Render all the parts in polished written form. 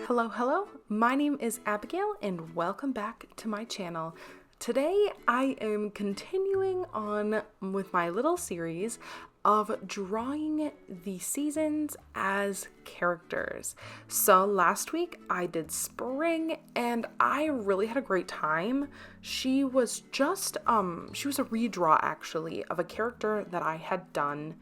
Hello, my name is Abigail and welcome back to my channel. Today I am continuing on with my little series of drawing the seasons as characters. So last week I did spring and I really had a great time. She was a redraw actually of a character that I had done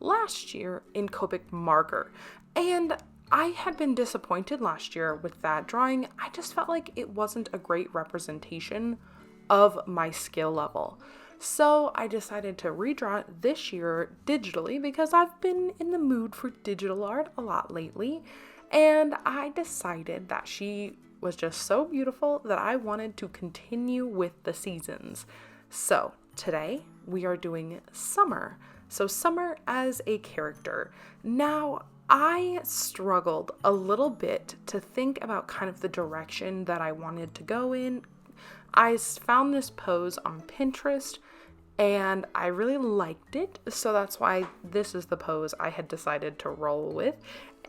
last year in Copic marker. And I had been disappointed last year with that drawing. I just felt like it wasn't a great representation of my skill level. So I decided to redraw it this year digitally because I've been in the mood for digital art a lot lately. And I decided that she was just so beautiful that I wanted to continue with the seasons. So today we are doing summer. So summer as a character. Now, I struggled a little bit to think about kind of the direction that I wanted to go in. I found this pose on Pinterest and I really liked it, so that's why this is the pose I had decided to roll with.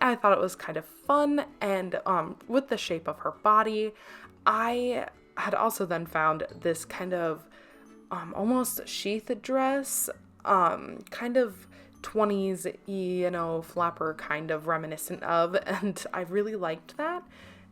I thought it was kind of fun, and with the shape of her body, I had also then found this kind of almost sheath dress, kind of 20s, flapper kind of reminiscent of, and I really liked that.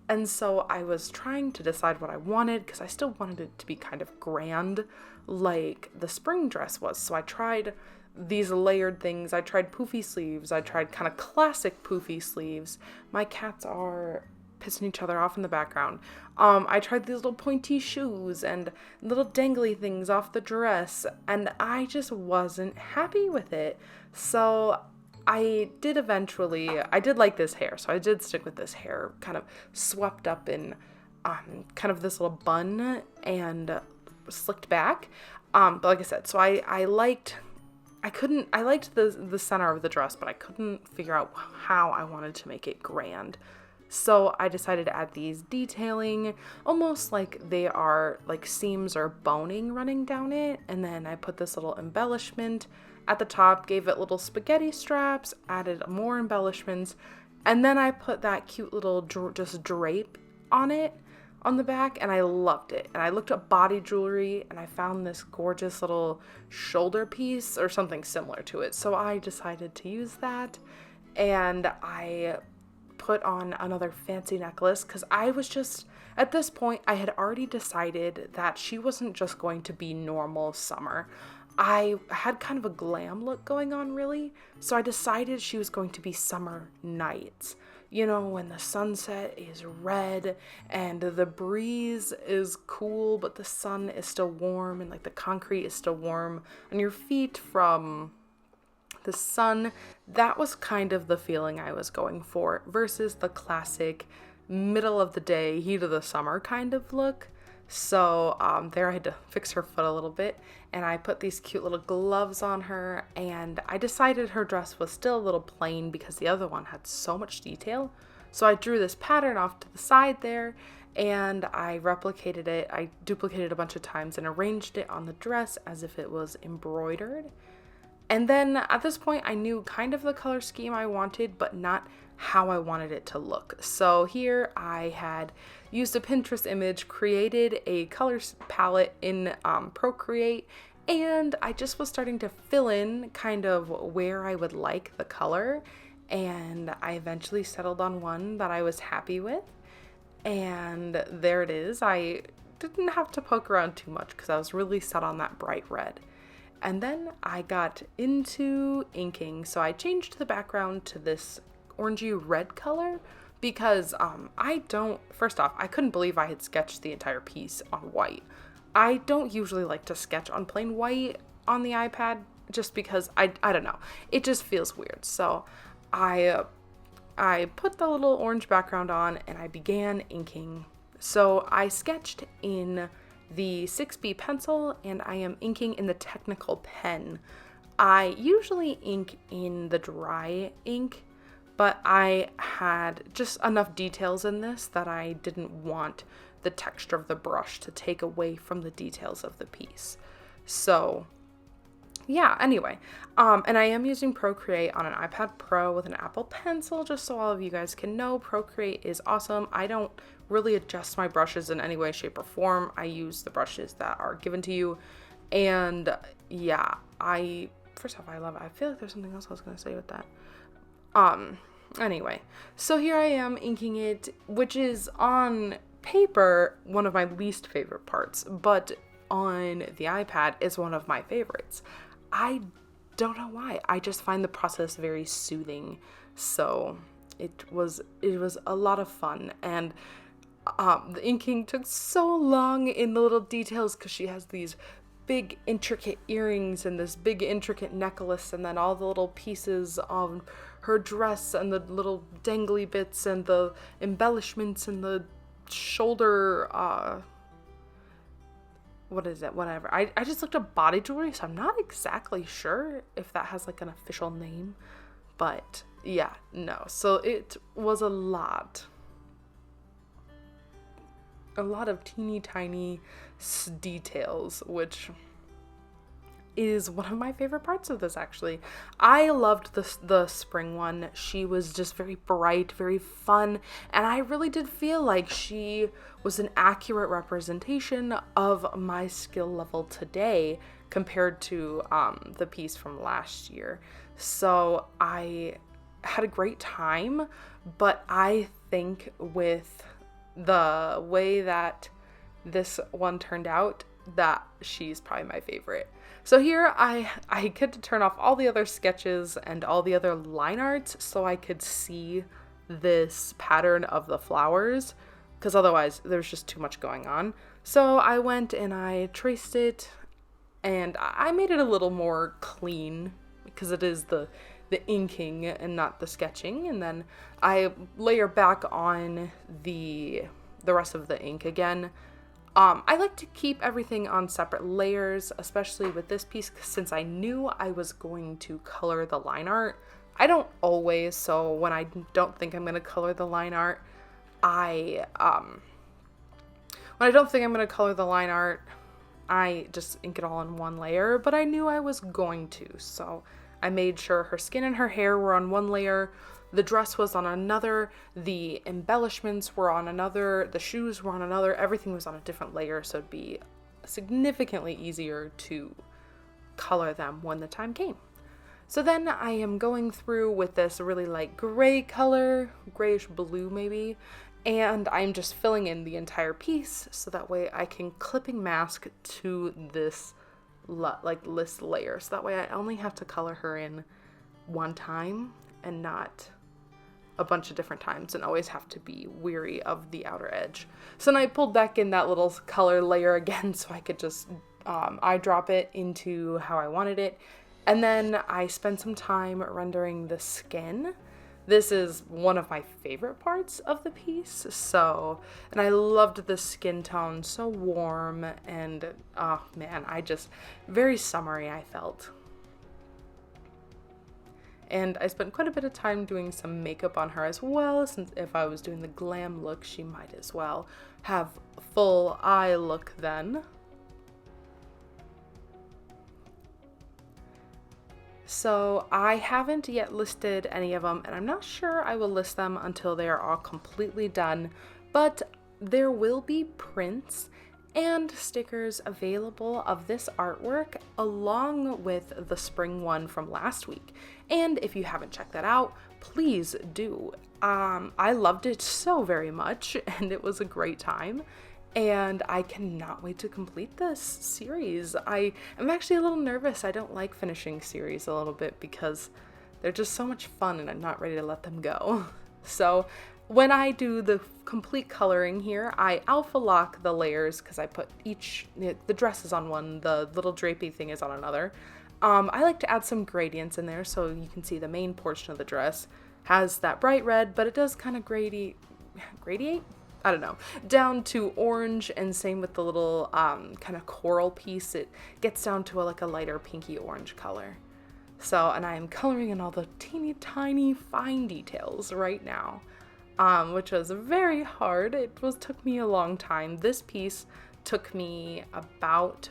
And so I was trying to decide what I wanted because I still wanted it to be kind of grand like the spring dress was. So I tried these layered things. I tried poofy sleeves. I tried kind of classic poofy sleeves. My cats are pissing each other off in the background. I tried these little pointy shoes and little dangly things off the dress, and I just wasn't happy with it. So I did like this hair, so I did stick with this hair, kind of swept up in kind of this little bun and slicked back. But like I said, so I liked the center of the dress, but I couldn't figure out how I wanted to make it grand. So I decided to add these detailing, almost like they are like seams or boning running down it. And then I put this little embellishment at the top, gave it little spaghetti straps, added more embellishments. And then I put that cute little just drape on it on the back, and I loved it. And I looked up body jewelry and I found this gorgeous little shoulder piece or something similar to it. So I decided to use that, and I put on another fancy necklace because I was just, at this point, I had already decided that she wasn't just going to be normal summer. I had kind of a glam look going on, really. So I decided she was going to be summer nights. When the sunset is red and the breeze is cool, but the sun is still warm and like the concrete is still warm on your feet from the sun. That was kind of the feeling I was going for versus the classic middle of the day, heat of the summer kind of look. So there I had to fix her foot a little bit, and I put these cute little gloves on her, and I decided her dress was still a little plain because the other one had so much detail. So I drew this pattern off to the side there, and I replicated it. I duplicated a bunch of times and arranged it on the dress as if it was embroidered. And then at this point I knew kind of the color scheme I wanted, but not how I wanted it to look. So here I had used a Pinterest image, created a color palette in Procreate, and I just was starting to fill in kind of where I would like the color, and I eventually settled on one that I was happy with, and there it is. I didn't have to poke around too much because I was really set on that bright red. And then I got into inking, so I changed the background to this orangey red color because first off, I couldn't believe I had sketched the entire piece on white. I don't usually like to sketch on plain white on the iPad just because I don't know, it just feels weird. So I put the little orange background on and I began inking. So I sketched in the 6B pencil, and I am inking in the technical pen. I usually ink in the dry ink, but I had just enough details in this that I didn't want the texture of the brush to take away from the details of the piece. So yeah, anyway, and I am using Procreate on an iPad Pro with an Apple Pencil, just so all of you guys can know. Procreate is awesome. I don't really adjust my brushes in any way, shape, or form. I use the brushes that are given to you, and yeah, first off, I love it. I feel like there's something else I was gonna say with that. Anyway, so here I am inking it, which is on paper one of my least favorite parts, but on the iPad is one of my favorites. I don't know why. I just find the process very soothing. So it was a lot of fun, and the inking took so long in the little details because she has these big intricate earrings and this big intricate necklace, and then all the little pieces of her dress and the little dangly bits and the embellishments and the shoulder what is it? Whatever. I just looked up body jewelry, so I'm not exactly sure if that has like an official name. But yeah, no. So it was a lot. A lot of teeny tiny details, which is one of my favorite parts of this, actually. I loved the spring one. She was just very bright, very fun, and I really did feel like she was an accurate representation of my skill level today compared to the piece from last year. So I had a great time, but I think with the way that this one turned out, that she's probably my favorite. So here I get to turn off all the other sketches and all the other line arts so I could see this pattern of the flowers, because otherwise there's just too much going on. So I went and I traced it, and I made it a little more clean because it is the inking and not the sketching. And then I layer back on the rest of the ink again. I like to keep everything on separate layers, especially with this piece, since I knew I was going to color the line art. I don't always, so when I don't think I'm going to color the line art, I just ink it all in one layer, but I knew I was going to, so I made sure her skin and her hair were on one layer, the dress was on another, the embellishments were on another, the shoes were on another, everything was on a different layer, so it'd be significantly easier to color them when the time came. So then I am going through with this really light gray color, grayish blue maybe, and I'm just filling in the entire piece so that way I can clipping mask to this this layer. So that way I only have to color her in one time and not a bunch of different times and always have to be weary of the outer edge. So then I pulled back in that little color layer again so I could just eyedrop it into how I wanted it. And then I spent some time rendering the skin. This is one of my favorite parts of the piece. And I loved the skin tone, so warm, and oh man, very summery I felt. And I spent quite a bit of time doing some makeup on her as well, since if I was doing the glam look, she might as well have full eye look then. So I haven't yet listed any of them, and I'm not sure I will list them until they are all completely done, but there will be prints and stickers available of this artwork along with the spring one from last week. And if you haven't checked that out, please do. I loved it so very much, and it was a great time. And I cannot wait to complete this series. I am actually a little nervous. I don't like finishing series a little bit because they're just so much fun and I'm not ready to let them go. So when I do the complete coloring here, I alpha lock the layers because I put the dress is on one, the little drapey thing is on another. I like to add some gradients in there so you can see the main portion of the dress has that bright red, but it does kind of gradiate? I don't know, down to orange, and same with the little kind of coral piece. It gets down to a lighter pinky orange color. So, and I am coloring in all the teeny tiny fine details right now, which was very hard. Took me a long time. This piece took me about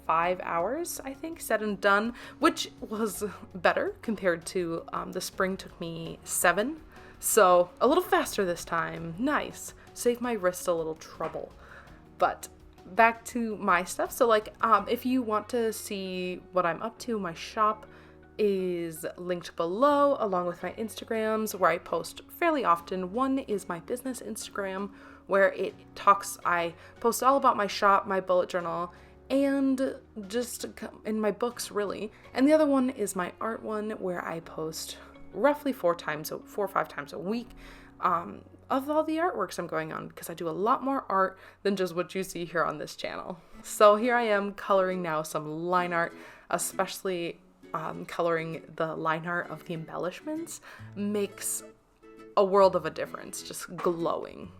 5 hours, I think, said and done, which was better compared to the spring took me 7. So a little faster this time. Nice. Saved my wrist a little trouble. But back to my stuff. So like, if you want to see what I'm up to, my shop is linked below, along with my Instagrams where I post fairly often. One is my business Instagram where I post all about my shop, my bullet journal, and just in my books really. And the other one is my art one where I post roughly 4 or 5 times a week of all the artworks I'm going on, because I do a lot more art than just what you see here on this channel. So here I am coloring now some line art, especially coloring the line art of the embellishments makes a world of a difference, just glowing.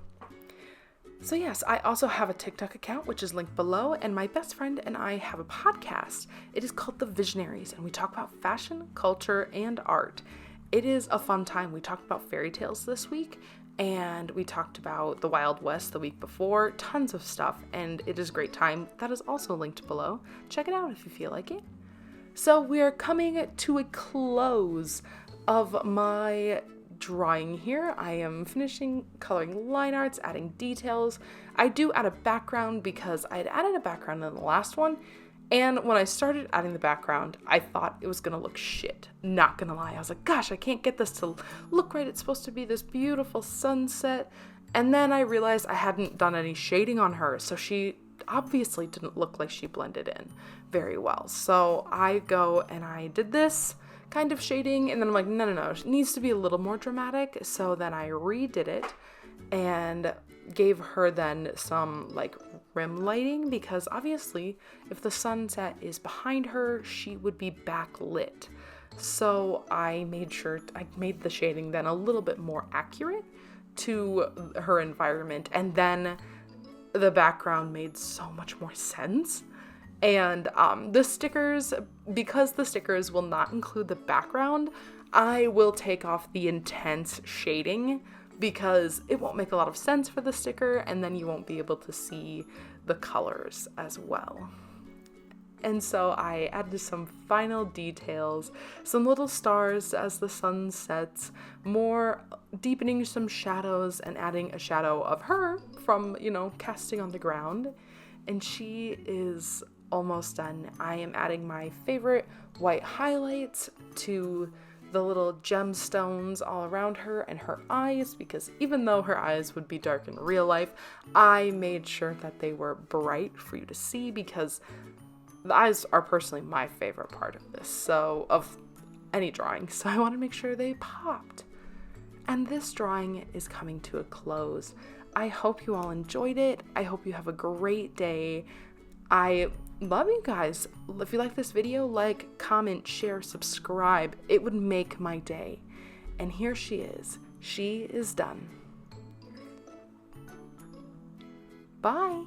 So yes, I also have a TikTok account, which is linked below, and my best friend and I have a podcast. It is called The Visionaries, and we talk about fashion, culture, and art. It is a fun time. We talked about fairy tales this week, and we talked about the Wild West the week before, tons of stuff, and it is a great time. That is also linked below. Check it out if you feel like it. So we are coming to a close of my drawing here. I am finishing coloring line arts, adding details. I do add a background because I had added a background in the last one, and when I started adding the background, I thought it was gonna look shit. Not gonna lie. I was like, gosh, I can't get this to look right. It's supposed to be this beautiful sunset. And then I realized I hadn't done any shading on her, so she obviously didn't look like she blended in very well. So I go and I did this kind of shading, and then I'm like, no, it needs to be a little more dramatic. So then I redid it and gave her then some like rim lighting, because obviously if the sunset is behind her, she would be backlit. So I made the shading then a little bit more accurate to her environment, and then the background made so much more sense. And the stickers, because the stickers will not include the background, I will take off the intense shading because it won't make a lot of sense for the sticker, and then you won't be able to see the colors as well. And so I added some final details, some little stars as the sun sets, more deepening some shadows and adding a shadow of her from, casting on the ground. And she is almost done. I am adding my favorite white highlights to the little gemstones all around her and her eyes, because even though her eyes would be dark in real life, I made sure that they were bright for you to see, because the eyes are personally my favorite part of this, so of any drawing, so I want to make sure they popped. And this drawing is coming to a close. I hope you all enjoyed it. I hope you have a great day. I love you guys. If you like this video, like, comment, share, subscribe. It would make my day. And here she is. She is done. Bye.